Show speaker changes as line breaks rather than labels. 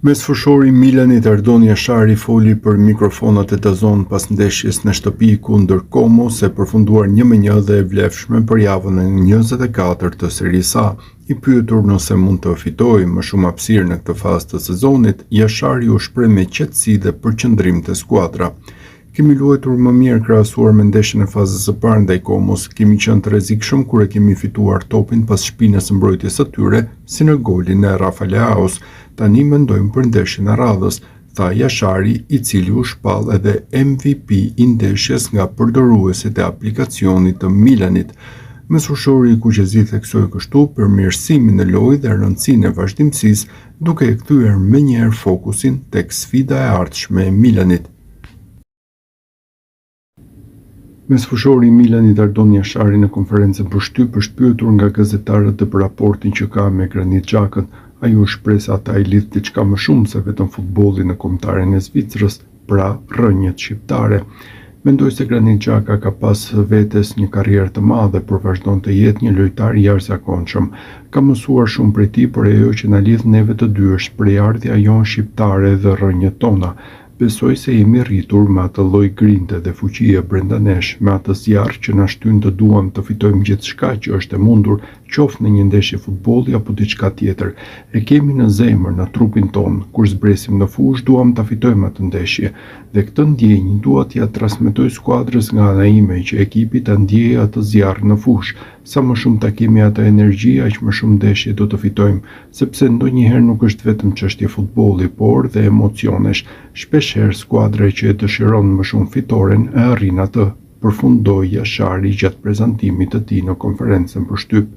Mesfushori Milanit Ardon Jashari foli për mikrofonat e DAZN pas ndeshjes në shtëpi kundër Como se përfunduar 1-1 dhe e vlefshme për javën e 24 të Serie A. I pyetur nëse mund të fitojë më shumë hapësirë në këtë fazë të sezonit, Jashari u shpreh me qetësi dhe përqendrim të skuadra. Kemi luajtur më mirë krahasuar me ndeshjen e fazës së parë ndaj Komos, kemi qenë të rrezikshëm kur e kemi fituar topin pas shpinës së mbrojtjes së tyre, si në golin e Rafa Leaos. Tani mendojmë për ndeshjen e radhës, tha Jashari, i cili u shpall edhe MVP i ndeshjes nga përdoruesit e aplikacionit të Milanit. Mesfushori i Kuqezi theksoi kështu përmirësimin e lojë dhe rëndësinë e vazhdimësisë, duke e kthyer menjëherë fokusin tek sfida e ardhshme e Milanit. Mesfushori i Milanit Ardon Jashari në konferencën për shtyp është pyetur nga gazetarët për raportin që ka me Granit Xhakën. Ai u shpreh se ata I lidh diçka më shumë se vetëm futbollin në kombëtaren e Zvicrës, pra rrënjët shqiptare. Mendoj se Granit Xhaka ka pas vetes një karrierë të madhe, por vazhdon të jetë një lojtar I jashtëzakonshëm. Ka mësuar shumë prej tij, por ajo që na lidh neve të dy është prejardhja jonë shqiptare dhe rrënjët tona. Besoj se jemi rritur me atë lloj grinte dhe fuqie brenda nesh, me atë zjarr që na shtyn të duam të fitojmë gjithçka që është e mundur, qoftë në një ndeshje futbolli apo diçka tjetër. E kemi në zemër, në trupin ton. Kur zbresim në fushë, duam ta fitojmë atë ndeshje. Dhe këtë ndjenjë dua t'ia transmetoj skuadrës nga ana ime, që ekipi ta ndjejë atë zjarr në fushë. Sa më shumë ta kemi atë energji, aq më shumë ndeshje do të fitojmë, sepse ndonjëherë nuk është vetëm çështje futbolli, por dhe emocionesh. Shpeshherë skuadra që e dëshiron më shumë fitoren e arrin atë, përfundoi Jashari gjatë prezantimit të tij në konferencën për shtyp.